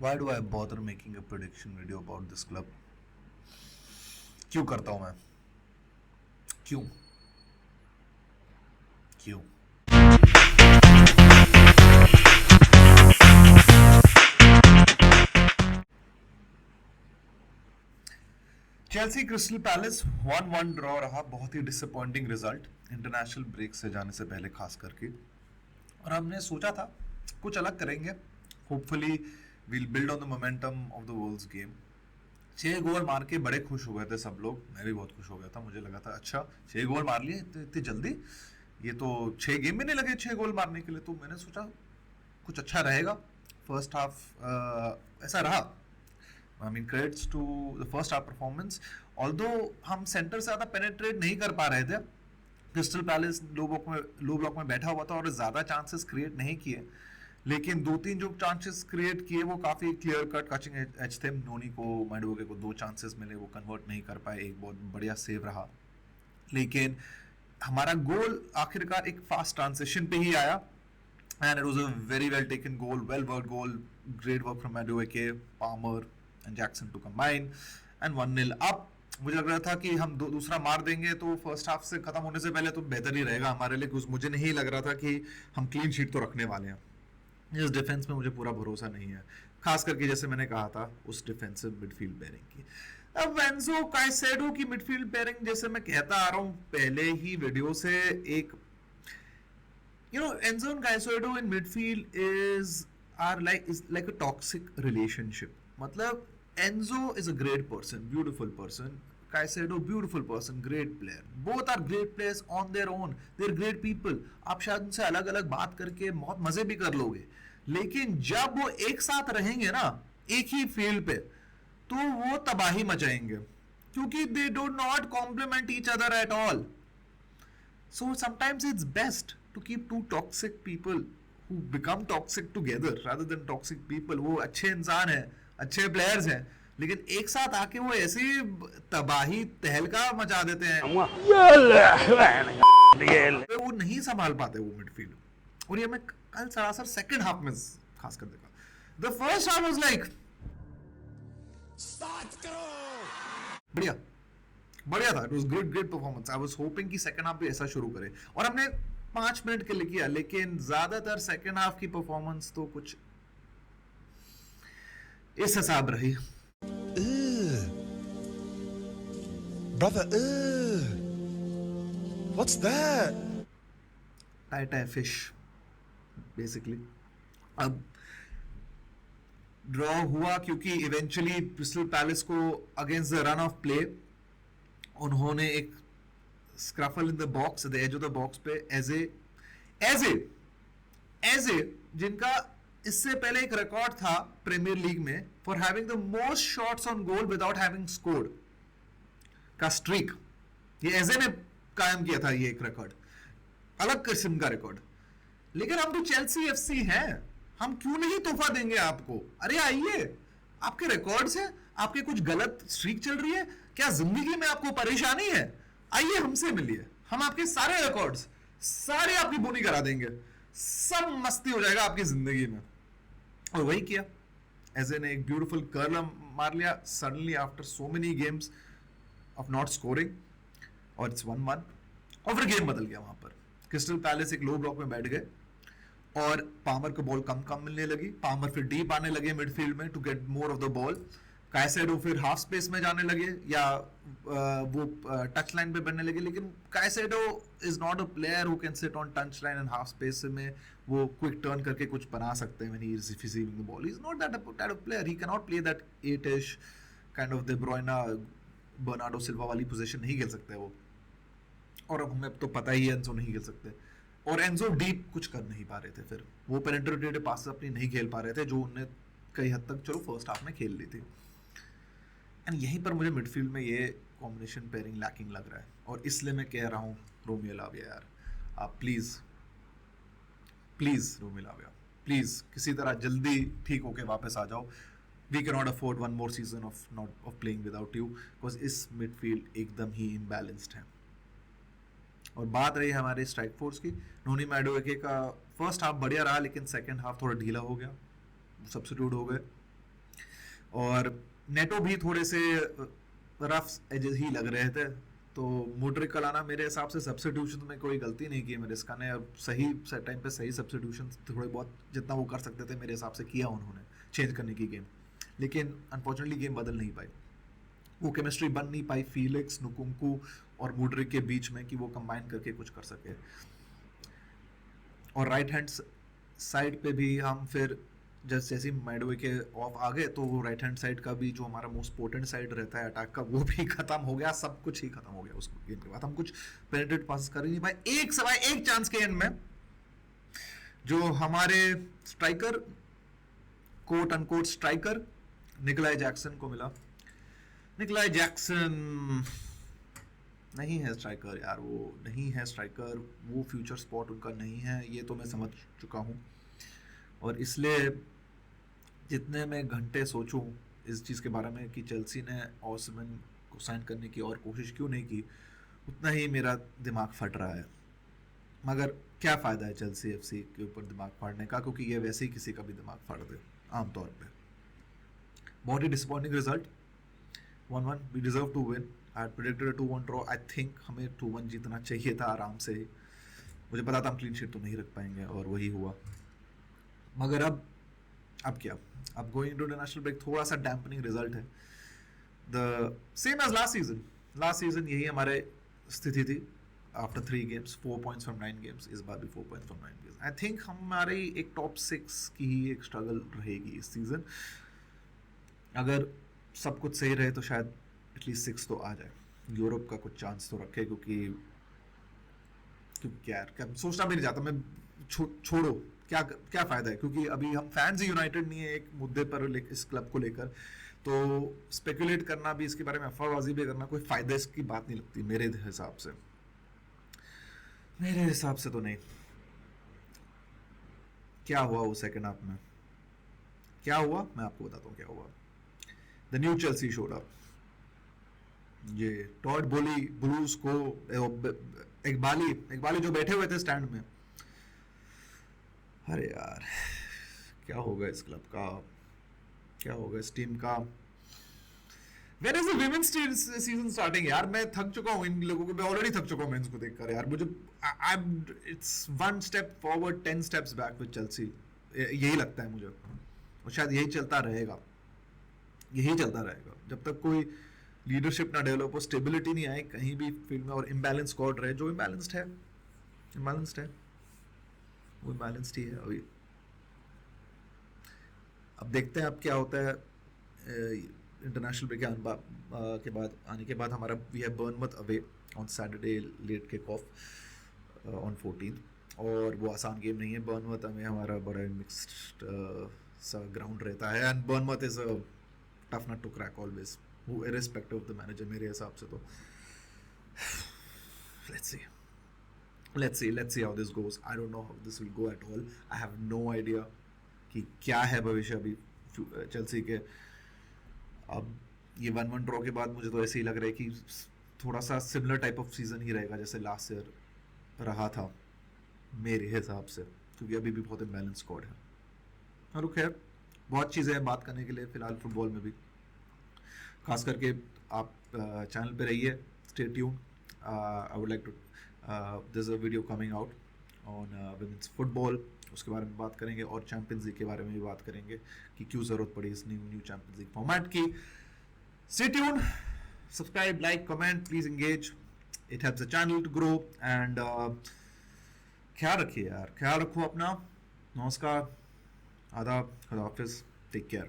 Why do I bother making a prediction video about this club? क्यों करता हूं मैं? क्यों? क्यों? चेल्सी क्रिस्टल पैलेस 1-1 ड्रॉ रहा। बहुत ही डिसअपॉइंटिंग रिजल्ट इंटरनेशनल ब्रेक से जाने से पहले खास करके। और हमने सोचा था कुछ अलग करेंगे। Hopefully we'll build on the momentum of the world's game. 6 goal मार के बड़े खुश हो गए थे सब लोग। मैं भी बहुत खुश हो गया था। मुझे लगा था अच्छा 6 गोल मार लिए इतनी जल्दी, ये तो 6 गेम भी नहीं लगे 6 गोल मारने के लिए। तो मैंने सोचा कुछ अच्छा रहेगा। फर्स्ट हाफ ऐसा रहा। I mean credits to the first half performance. Although हम सेंटर से ज़्यादा पेनिट्रेट नहीं कर पा रहे थे। क्रिस्टल पैलेस लो ब्लॉक में बैठा हुआ था और ज़्यादा चांसेस क्रिएट नहीं किए, लेकिन 2-3 जो चांसेस क्रिएट किए वो काफ़ी क्लियर कट कचिंग एज थे। नोनी को, मैडुके को 2 चांसेस मिले, वो कन्वर्ट नहीं कर पाए। एक बहुत बढ़िया सेव रहा, लेकिन हमारा गोल आखिरकार एक फास्ट ट्रांसिशन पे ही आया। And it was a very well taken goal, well work goal, great work from Madueke, Palmer and Jackson to combine and 1-0 up. मुझे लग रहा था कि हम दूसरा मार देंगे तो फर्स्ट हाफ से खत्म होने से पहले तो बेहतर ही रहेगा हमारे लिए। मुझे नहीं लग रहा था कि हम क्लीन शीट तो रखने वाले हैं। इस डिफेंस में मुझे पूरा भरोसा नहीं है, खास करके जैसे मैंने कहा था उस डिफेंसिव मिडफील्ड पेयरिंग की। अब एंजो काइसेडो की मिडफील्ड पेयरिंग, जैसे मैं कहता आ रहा हूँ पहले ही वीडियो से, एक Enzo and Caicedo in midfield is like a toxic relationship. मतलब Enzo is a great person, beautiful person. Caicedo, beautiful person, great player. Both are great players on their own. They're great people. आप शायद उनसे अलग अलग बात करके बहुत मजे भी कर लोगे, लेकिन जब वो एक साथ रहेंगे ना एक ही फील्ड पे, तो वो तबाही मचाएंगे, क्योंकि they do not complement each other at all. So sometimes it's best to keep two toxic people who become toxic together rather than toxic people. वो अच्छे इंसान हैं, अच्छे प्लेयर्स हैं, लेकिन एक साथ आके वो ऐसी तबाही तहलका मचा देते हैं, वो नहीं संभाल पाते वो मिडफील्ड। और ये मैं कल सरासर सेकंड हाफ में खास कर देखा। The first half was like बढ़िया बढ़िया था। It was great performance. I was hopping कि सेकंड हाफ भी ऐसा शुरू करे, और हमने 5 मिनट के लिए किया, लेकिन ज्यादातर सेकंड हाफ की परफॉर्मेंस तो कुछ इस हिसाब रही। Brother, what's that? टाइटा फिश बेसिकली। अब ड्रॉ हुआ क्योंकि इवेंचुअली क्रिस्टल पैलेस को against the run of play उन्होंने एक scuffle in the box, the edge of the box पे एज ए जिनका इससे पहले एक रिकॉर्ड था प्रीमियर लीग में for having the most shots on goal without having scored का स्ट्रीक, ये एजे ने कायम किया था। ये एक रिकॉर्ड, अलग किस्म का रिकॉर्ड। लेकिन हम तो चेल्सी एफसी हैं, हम क्यों नहीं तोहफा देंगे आपको? अरे आइए, आपके रिकॉर्ड्स हैं, आपके कुछ गलत स्ट्रीक चल रही है क्या, जिंदगी में आपको परेशानी है, आइए हमसे मिलिए, हम आपके सारे रिकॉर्ड्स सारे आपकी बोनी करा देंगे, सब मस्ती हो जाएगा आपकी जिंदगी में। और वही किया। एजे ने एक ब्यूटीफुल कर्ल मार लिया suddenly after so many games of not scoring, और इट्स 1-1। और फिर गेम बदल गया वहां पर। क्रिस्टल पैलेस एक लो ब्लॉक में बैठ गए और पामर को बॉल कम कम मिलने लगी। पामर फिर डीप आने लगे मिडफील्ड में to get more of the ball. Caicedo फिर हाफ स्पेस में जाने लगे या वो टच लाइन पे बनने लगे, लेकिन Caicedo is not a player who can sit on touch line and half space में वो क्विक टर्न करके कुछ बना सकते हैं when he is receiving the ball. He is not that type of player. He can not play that 8ish kind of De Bruyne Bernardo Silva वाली position नहीं खेल सकते वो, और अब हमें तो पता ही है एंजो नहीं खेल सकते। और एंजो डीप कुछ कर नहीं पा रहे थे, फिर वो पेनिट्रेटिव पास अपनी नहीं खेल पा रहे थे जो उन्हें कई हद तक चलो फर्स्ट हाफ में खेल ली थी। एंड यहीं पर मुझे मिडफील्ड में ये कॉम्बिनेशन पेयरिंग लैकिंग लग रहा है, और इसलिए मैं कह रहा हूँ रोमियो लाविया यार, आप प्लीज़ रोमियो लाविया प्लीज़ किसी तरह जल्दी ठीक होके वापस आ जाओ। We can not afford one more season of playing without you, because इस मिडफील्ड एकदम ही इम्बैलेंस्ड है। और बात रही हमारे स्ट्राइक फोर्स की, नोनी मैडुके का फर्स्ट हाफ बढ़िया रहा, लेकिन सेकंड हाफ थोड़ा ढीला हो गया, सब्स्टिट्यूट हो गए। और नेटो भी थोड़े से रफ एजेस ही लग रहे थे, तो मोड्रिक का लाना मेरे हिसाब से सब्स्टिट्यूशन में कोई गलती नहीं की मेरेस्का ने। अब सही टाइम पे सही सब्स्टिट्यूशन थोड़े बहुत जितना वो कर सकते थे मेरे हिसाब से किया उन्होंने, चेंज करने की गेम, लेकिन अनफॉर्चुनेटली गेम बदल नहीं पाई, वो केमिस्ट्री बन नहीं पाई फीलिक्स, नुकुंकू और मोड्रिक के बीच में कि वो कंबाइन करके कुछ कर सके। और राइट हैंड साइड पे भी हम फिर जैसे जैसे मैडवे के ऑफ आ गए तो वो राइट हैंड साइड का भी जो हमारा मोस्ट पोटेंट साइड रहता है अटैक का, वो भी खत्म हो गया, सब कुछ ही खत्म हो गया उस गेम के बाद। हम कुछ पेनिट्रेट पास कर ही नहीं पाए। एक सवाल एक चांस के एंड में जो हमारे striker, quote unquote striker Nikolai Jackson को मिला। निकोलाई जैक्सन नहीं है स्ट्राइकर यार, वो नहीं है स्ट्राइकर, वो फ्यूचर स्पॉट उनका नहीं है, ये तो मैं समझ चुका हूँ। और इसलिए जितने मैं घंटे सोचूं इस चीज़ के बारे में कि चेल्सी ने ऑसमन को साइन करने की और कोशिश क्यों नहीं की, उतना ही मेरा दिमाग फट रहा है। मगर क्या फ़ायदा है चेल्सी एफसी के ऊपर दिमाग फाड़ने का, क्योंकि ये वैसे ही किसी का भी दिमाग फाड़ दे आमतौर पे। बहुत ही disappointing result, 1-1, we deserve to win. I had predicted a 2-1 draw, I think हमें 2-1 जीतना चाहिए था आराम से ही। मुझे पता था हम क्लीन शीट तो नहीं रख पाएंगे और वही हुआ। मगर अब क्या, अब गोइंग टू इंटरनेशनल ब्रेक थोड़ा सा डैम्पनिंग रिजल्ट है, the same as last season. Last season यही हमारे स्थिति थी, after 3 games 4 points from 9 games, इस बार भी 4 points from 9 games. I think हमारी एक टॉप 6 की ही एक स्ट्रगल रहेगी इस सीजन। अगर सब कुछ सही रहे तो शायद एटलीस्ट 6 तो आ जाए, यूरोप का कुछ चांस तो रखे, क्योंकि यार क्या सोचना भी नहीं चाहता मैं, छोड़ो क्या क्या फ़ायदा है, क्योंकि अभी हम फैंस ही यूनाइटेड नहीं है एक मुद्दे पर इस क्लब को लेकर, तो स्पेकुलेट करना भी, इसके बारे में अफवाहबाजी भी करना कोई फ़ायदा इसकी बात नहीं लगती मेरे हिसाब से। मेरे हिसाब से तो नहीं। क्या हुआ वो सेकंड हाफ में, क्या हुआ मैं आपको बताता हूँ क्या हुआ। The new Chelsea showed up. ये टॉड बोली ब्लूज को, इकबाली जो बैठे हुए थे स्टैंड में, अरे यार क्या होगा इस क्लब का, क्या होगा इस टीम का। When is the women's season starting यार, मैं थक चुका हूँ इन लोगों को, मैं ऑलरेडी थक चुका हूँ मेंस को देखकर यार। मुझे it's 1 step forward 10 steps back with Chelsea, यही लगता है मुझे, और शायद यही चलता रहेगा, यही चलता रहेगा जब तक कोई लीडरशिप ना डेवलप हो, स्टेबिलिटी नहीं आए कहीं भी फील्ड में, और इम्बैलेंस स्क्वाड रहे, जो इम्बैलेंस्ड है वो इम्बैलेंस्ड ही है अभी। अब देखते हैं अब क्या होता है इंटरनेशनल ब्रेक के बाद आने के बाद। हमारा we have Bournemouth away on Saturday, late kick off on 14, और वो आसान गेम नहीं है। बर्नमथ में हमारा बड़ा मिक्स्ड सा ग्राउंड रहता है, and Bournemouth is a tough nut to crack always, वो इररिस्पेक्टिव ऑफ द मैनेजर मेरे हिसाब से। तो let's see how this goes. I don't know how this will go at all. I have no idea कि क्या है भविष्य अभी चेल्सी के। अब ये 1-1 ड्रॉ के बाद मुझे तो ऐसे ही लग रहा है कि थोड़ा सा सिमिलर टाइप ऑफ सीजन ही रहेगा जैसे लास्ट ईयर रहा था मेरे हिसाब से, क्योंकि अभी भी बहुत इम्बैलेंस स्क्वाड है। और खैर बहुत चीज़ें हैं बात करने के लिए फिलहाल फुटबॉल में भी, खास करके आप चैनल पे रहिए, stay tune. I would like to there's a video coming out on women's football, उसके बारे में बात करेंगे, और चैंपियंस लीग के बारे में भी बात करेंगे कि क्यों ज़रूरत पड़ी इस न्यू चैंपियंस लीग फॉर्मेट की। Stay tuned, subscribe, like, comment, please engage, it helps the channel to grow, and ख्याल रखिए यार, ख्याल रखो अपना। नमस्कार, आदाब, खुदा हाफिज़, टेक केयर।